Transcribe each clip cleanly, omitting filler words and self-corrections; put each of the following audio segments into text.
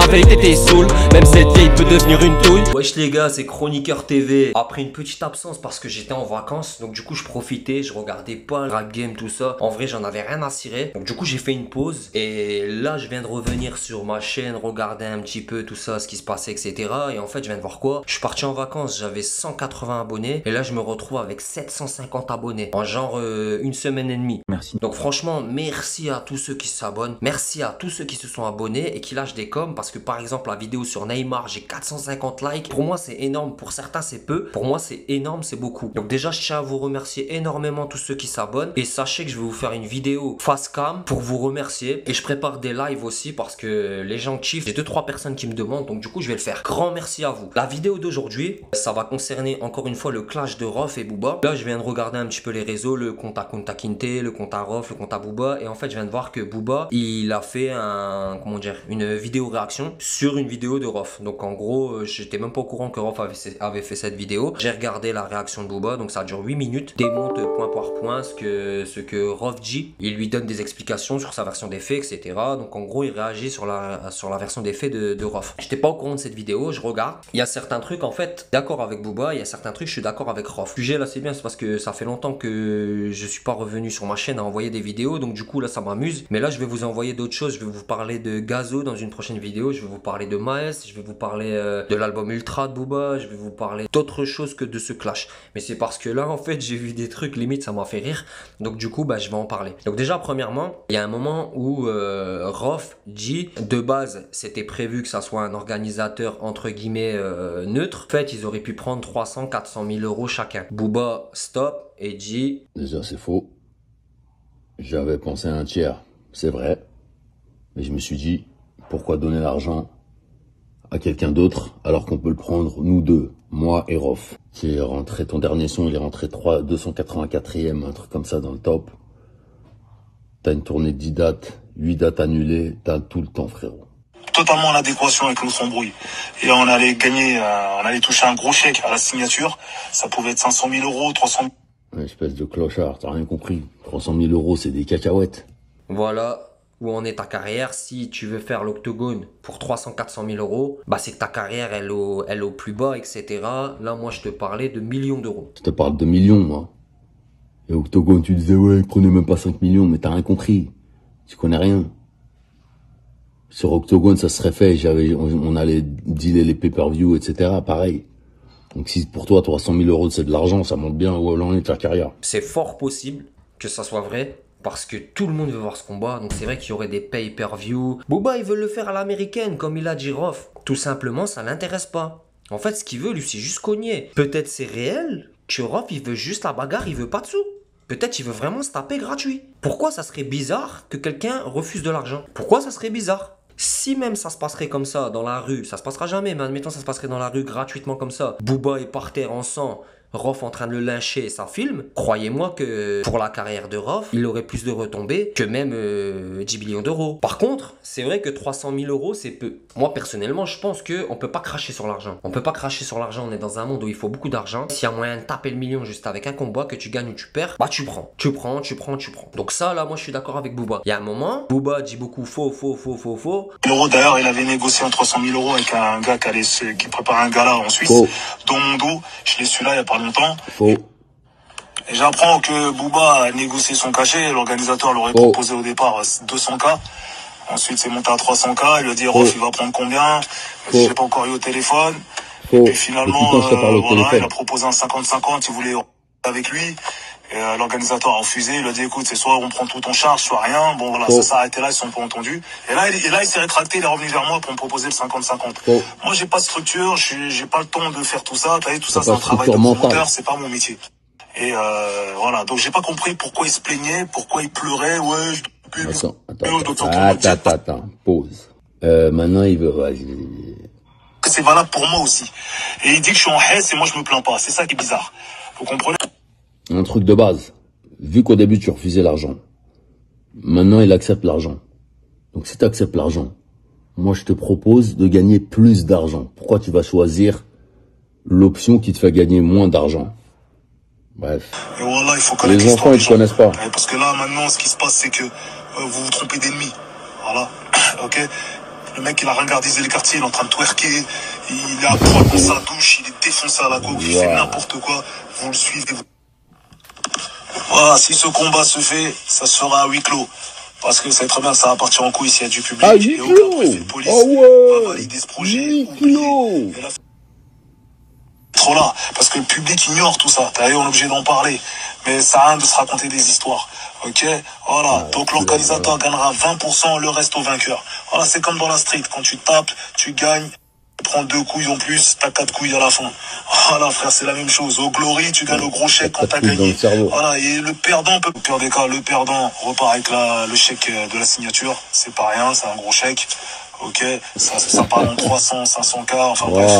la vérité t'es saoul. Même cette vieille peut devenir une touille. Wesh les gars, c'est Chroniqueur TV. Après une petite absence parce que j'étais en vacances, donc du coup je profitais, je regardais pas le rap game, tout ça. En vrai j'en avais rien à cirer. Donc du coup j'ai fait une pause. Et là je viens de revenir sur ma chaîne, regarder un petit peu tout ça, ce qui se passait, etc. Et en fait je viens de voir quoi? Je suis parti en vacances, j'avais 180 abonnés. Et là je me retrouve avec 750 abonnés. En genre une semaine et demie. Merci. Donc franchement, merci à tous ceux qui s'abonnent. Merci à tous ceux qui se sont abonnés et qui lâchent des coms. Parce que par exemple, la vidéo sur Neymar, j'ai 450 likes. Pour moi, c'est énorme. Pour certains, c'est peu. Pour moi, c'est énorme, c'est beaucoup. Donc déjà, je tiens à vous remercier énormément tous ceux qui s'abonnent. Et sachez que je vais vous faire une vidéo face cam pour vous remercier. Et je prépare des lives aussi parce que les gens kiffent. J'ai 2-3 personnes qui me demandent. Donc du coup, je vais le faire. Grand merci à vous. La vidéo d'aujourd'hui, ça va concerner encore une fois le clash de Rof et Booba. Là, je viens de regarder un petit peu les réseaux, le compte à Kunta Kinte, le compte à Rof, le compte à Booba. Et en fait, je viens de voir que Booba, il a fait une vidéo réaction sur une vidéo de Rof. Donc en gros, j'étais même pas au courant que Rof avait fait cette vidéo. J'ai regardé la réaction de Booba, donc ça dure 8 minutes. Démonte point par point ce que Rof dit. Il lui donne des explications sur sa version des faits, etc. Donc en gros, il réagit sur la version des faits de Rof. J'étais pas au courant de cette vidéo, je regarde. Il y a certains trucs, en fait, d'accord avec Booba, il y a certains trucs, je suis d'accord avec Rof. Le sujet là, c'est bien, c'est parce que ça fait longtemps que je suis pas revenu sur ma chaîne à envoyer des vidéos, donc du coup là ça m'amuse. Mais là je vais vous envoyer d'autres choses, je vais vous parler de Gazo dans une prochaine vidéo, je vais vous parler de Maes, je vais vous parler de l'album Ultra de Booba, je vais vous parler d'autres choses que de ce clash. Mais c'est parce que là en fait j'ai vu des trucs, limite ça m'a fait rire, donc du coup bah je vais en parler. Donc déjà premièrement, il y a un moment où Rof dit, de base c'était prévu que ça soit un organisateur entre guillemets neutre. En fait ils auraient pu prendre 300-400 000 euros chacun. Booba stop et dit... Déjà c'est faux. J'avais pensé à un tiers, c'est vrai. Mais je me suis dit, pourquoi donner l'argent à quelqu'un d'autre alors qu'on peut le prendre nous deux, moi et Rof. Qui est rentré, ton dernier son, il est rentré 284e, un truc comme ça dans le top. T'as une tournée de 10 dates, 8 dates annulées, t'as tout le temps frérot. Totalement en adéquation avec le son bruit. Et on allait gagner, on allait toucher un gros chèque à la signature. Ça pouvait être 500 000 euros, 300 000. Une espèce de clochard, t'as rien compris. 300 000 euros, c'est des cacahuètes. Voilà où en est ta carrière. Si tu veux faire l'octogone pour 300-400 000 euros, bah c'est que ta carrière elle est au plus bas, etc. Là, moi, je te parlais de millions d'euros. Je te parle de millions, moi. Et Octogone, tu disais, ouais, il prenait même pas 5 millions, mais t'as rien compris. Tu connais rien. Sur Octogone, ça serait fait, on allait dealer les pay-per-view, etc. Pareil. Donc si pour toi, 300 000 euros, c'est de l'argent, ça montre bien où en est ta carrière. C'est fort possible que ça soit vrai, parce que tout le monde veut voir ce combat. Donc c'est vrai qu'il y aurait des pay-per-view. Booba, il veut le faire à l'américaine, comme il a dit Rof. Tout simplement, ça l'intéresse pas. En fait, ce qu'il veut, lui, c'est juste cogner. Peut-être c'est réel que Rof, il veut juste la bagarre, il veut pas de sous. Peut-être il veut vraiment se taper gratuit. Pourquoi ça serait bizarre que quelqu'un refuse de l'argent? Pourquoi ça serait bizarre? Si même ça se passerait comme ça dans la rue, ça se passera jamais, mais admettons ça se passerait dans la rue gratuitement comme ça, Booba est par terre en sang, Rof en train de le lyncher et ça filme, croyez-moi que pour la carrière de Rof, il aurait plus de retombées que même 10 millions d'euros. Par contre, c'est vrai que 300 000 euros, c'est peu. Moi, personnellement, je pense qu'on peut pas cracher sur l'argent. On peut pas cracher sur l'argent, on est dans un monde où il faut beaucoup d'argent. S'il y a moyen de taper le million juste avec un combat, que tu gagnes ou tu perds, bah tu prends. Tu prends. Donc ça, là, moi, je suis d'accord avec Booba. Il y a un moment, Booba dit beaucoup faux. L'euro d'ailleurs, il avait négocié en 300 000 euros avec un gars qui prépare un gala en Suisse, dans mon dos. Je l'ai su là il y a pas longtemps. Faux. Et j'apprends que Booba a négocié son cachet. L'organisateur l'aurait proposé au départ 200K. Ensuite, c'est monté à 300K. Il lui a dit, Rof, il va prendre combien? Je l'ai pas encore eu au téléphone. Et finalement, voilà, il a proposé un 50-50. Il voulait avec lui. Et l'organisateur a refusé. Il a dit, écoute, c'est soit on prend tout en charge, soit rien. Bon, voilà, ça s'est arrêté là. Ils se sont pas entendus. Et là, il s'est rétracté. Il est revenu vers moi pour me proposer le 50-50. Moi, j'ai pas de structure. J'ai pas le temps de faire tout ça. T'as vu, tout ça, c'est un travail de promoteur. C'est pas mon métier. Et voilà. Donc, j'ai pas compris pourquoi il se plaignait, pourquoi il pleurait. Ouais, Attends, pause. Maintenant, il veut... C'est valable pour moi aussi. Et il dit que je suis en haisse et moi, je me plains pas. C'est ça qui est bizarre. Vous comprenez? Un truc de base. Vu qu'au début, tu refusais l'argent. Maintenant, il accepte l'argent. Donc, si tu acceptes l'argent, moi, je te propose de gagner plus d'argent. Pourquoi tu vas choisir l'option qui te fait gagner moins d'argent? Bref. Et voilà, il faut les enfants, ils ne connaissent pas. Parce que là, maintenant, ce qui se passe, c'est que vous vous trompez d'ennemi. Voilà. Ok. Le mec, il a regardisé les quartiers, il est en train de twerker. Il est à poil dans sa douche, il est défoncé à la coke, il fait n'importe quoi. Vous le suivez. Voilà, si ce combat se fait, ça se fera à huis clos. Parce que c'est très bien, ça va partir en couille s'il y a du public. Ah, 8 et aucun préfet de police va valider ce projet. 8 kilos. Et là, trop là, parce que le public ignore tout ça. D'ailleurs, on est obligé d'en parler. Mais ça a rien de se raconter des histoires. Ok, voilà. Donc l'organisateur gagnera 20%, le reste au vainqueur. Voilà, c'est comme dans la street. Quand tu tapes, tu gagnes. Tu prends 2 couilles en plus, t'as 4 couilles à la fin. Voilà, frère, c'est la même chose. Au glory, tu gagnes le gros chèque quand t'as gagné. Voilà, et le perdant peut, au pire des cas, le perdant repart avec le chèque de la signature. C'est pas rien, c'est un gros chèque. Ok, ça part en 300, 500K, enfin bref,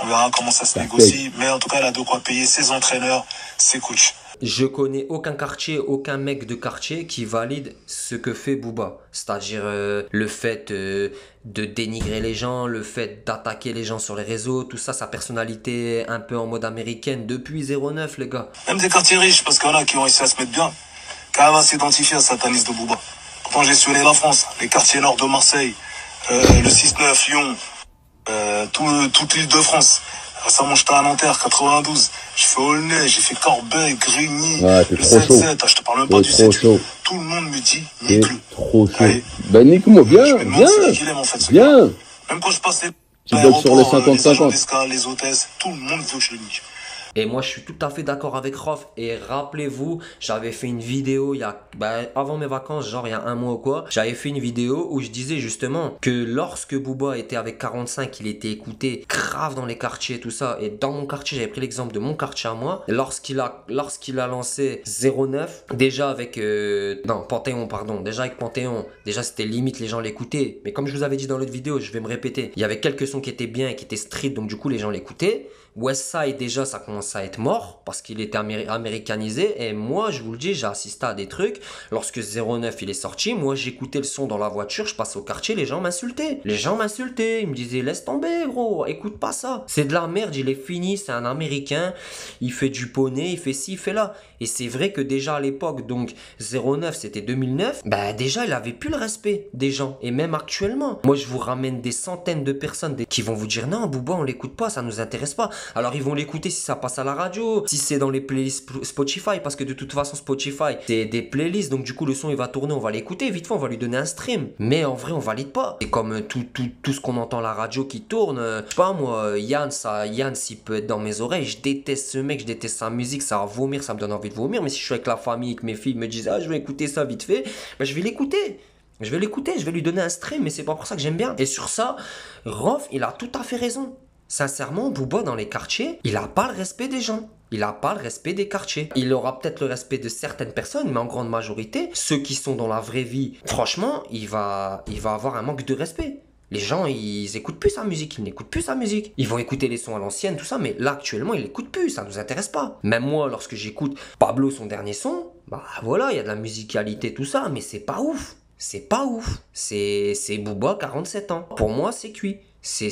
on verra comment ça se négocie. Mais en tout cas, elle a de quoi payer ses entraîneurs, ses coachs. Je connais aucun quartier, aucun mec de quartier qui valide ce que fait Booba. C'est-à-dire le fait de dénigrer les gens, le fait d'attaquer les gens sur les réseaux, tout ça, sa personnalité un peu en mode américaine depuis 09, les gars. Même des quartiers riches, parce qu'il y en a qui ont réussi à se mettre bien, quand même à s'identifier à satanisme de Booba. Pourtant, j'ai suivi la France, les quartiers nord de Marseille, le 6-9, Lyon, toute l'île de France. Récemment, j'étais à Nanterre, 92. J'ai fait Aulnay, j'ai fait Corbeil, Grigny, le 7-7. Je te parle même pas du 7. Tout le monde me dit, nique-le. Trop chaud. Ben, nique-moi, viens. Même quand je passe les sur les 50-50. Les hôtesses, tout le monde veut que je le nique. Et moi, je suis tout à fait d'accord avec Rof. Et rappelez-vous, j'avais fait une vidéo avant mes vacances, genre il y a un mois ou quoi. J'avais fait une vidéo où je disais justement que lorsque Booba était avec 45, il était écouté grave dans les quartiers, tout ça. Et dans mon quartier, j'avais pris l'exemple de mon quartier à moi. Lorsqu'il a lancé 09, déjà avec... Panthéon, pardon. Déjà avec Panthéon, déjà c'était limite, les gens l'écoutaient. Mais comme je vous avais dit dans l'autre vidéo, je vais me répéter. Il y avait quelques sons qui étaient bien et qui étaient street, donc du coup les gens l'écoutaient. Westside déjà ça commence à être mort parce qu'il était américanisé et moi je vous le dis j'ai assisté à des trucs lorsque 09 il est sorti, moi j'écoutais le son dans la voiture, je passais au quartier, les gens m'insultaient, ils me disaient laisse tomber gros, écoute pas ça, c'est de la merde, il est fini, c'est un américain, il fait du poney, il fait ci, il fait là. Et c'est vrai que déjà à l'époque, donc 09 c'était 2009, déjà il avait plus le respect des gens. Et même actuellement, moi je vous ramène des centaines de personnes qui vont vous dire non Booba on l'écoute pas, ça nous intéresse pas. Alors ils vont l'écouter si ça passe à la radio, si c'est dans les playlists Spotify, parce que de toute façon Spotify c'est des playlists, donc du coup le son il va tourner, on va l'écouter, vite fait on va lui donner un stream. Mais en vrai on valide pas. Et comme tout ce qu'on entend à la radio qui tourne, je sais pas moi, Yann s'il peut être dans mes oreilles, je déteste ce mec, je déteste sa musique, ça va vomir, ça me donne envie de vomir. Mais si je suis avec la famille, que mes filles me disent je vais écouter ça vite fait, je vais l'écouter. Je vais lui donner un stream, mais c'est pas pour ça que j'aime bien. Et sur ça, Rof, il a tout à fait raison. Sincèrement, Booba dans les quartiers, il a pas le respect des gens. Il a pas le respect des quartiers. Il aura peut-être le respect de certaines personnes, mais en grande majorité, ceux qui sont dans la vraie vie, franchement, il va avoir un manque de respect. Les gens, ils écoutent plus sa musique, ils n'écoutent plus sa musique. Ils vont écouter les sons à l'ancienne, tout ça, mais là, actuellement, ils l'écoutent plus, ça nous intéresse pas. Même moi, lorsque j'écoute Pablo, son dernier son, voilà, il y a de la musicalité, tout ça, mais c'est pas ouf. C'est pas ouf. C'est Booba, 47 ans. Pour moi, c'est cuit. Ça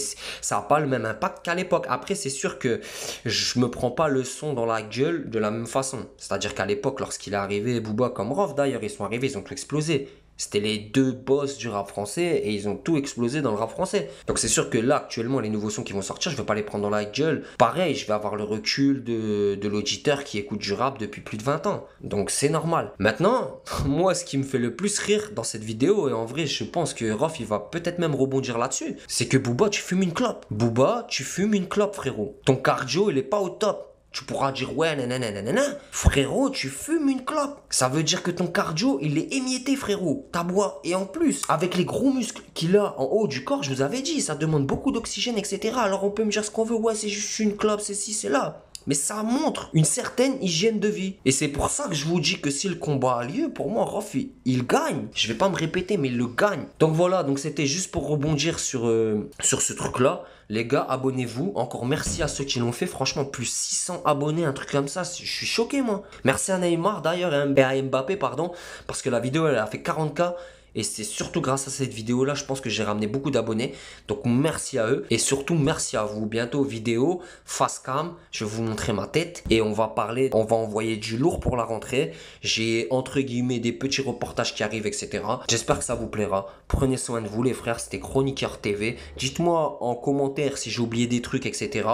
n'a pas le même impact qu'à l'époque. Après, c'est sûr que je me prends pas le son dans la gueule de la même façon. C'est-à-dire qu'à l'époque, lorsqu'il est arrivé, Booba comme Rof d'ailleurs, ils sont arrivés, ils ont tout explosé. C'était les deux boss du rap français et ils ont tout explosé dans le rap français. Donc c'est sûr que là, actuellement, les nouveaux sons qui vont sortir, je vais pas les prendre dans la gueule. Pareil, je vais avoir le recul de l'auditeur qui écoute du rap depuis plus de 20 ans. Donc c'est normal. Maintenant, moi, ce qui me fait le plus rire dans cette vidéo, et en vrai, je pense que Rof, il va peut-être même rebondir là-dessus, c'est que Booba, tu fumes une clope. Booba, tu fumes une clope, frérot. Ton cardio, il est pas au top. Tu pourras dire ouais nanana, frérot tu fumes une clope. Ça veut dire que ton cardio il est émietté frérot, t'aboies. Et en plus avec les gros muscles qu'il a en haut du corps, je vous avais dit ça demande beaucoup d'oxygène etc. Alors on peut me dire ce qu'on veut, ouais c'est juste une clope, c'est ci c'est là. Mais ça montre une certaine hygiène de vie. Et c'est pour ça que je vous dis que si le combat a lieu, pour moi, Rof, il gagne. Je vais pas me répéter, mais il le gagne. Donc voilà, donc c'était juste pour rebondir sur ce truc-là. Les gars, abonnez-vous. Encore merci à ceux qui l'ont fait. Franchement, plus 600 abonnés, un truc comme ça. Je suis choqué, moi. Merci à Neymar, d'ailleurs, et à Mbappé, pardon. Parce que la vidéo, elle a fait 40K. Et c'est surtout grâce à cette vidéo là, je pense que j'ai ramené beaucoup d'abonnés. Donc merci à eux. Et surtout merci à vous. Bientôt vidéo, face cam, je vais vous montrer ma tête. Et on va parler, on va envoyer du lourd pour la rentrée. J'ai entre guillemets des petits reportages qui arrivent, etc. J'espère que ça vous plaira. Prenez soin de vous les frères, c'était Chroniqueur TV. Dites-moi en commentaire si j'ai oublié des trucs, etc.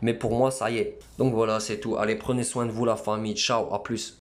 Mais pour moi ça y est. Donc voilà, c'est tout. Allez, prenez soin de vous la famille. Ciao, à plus.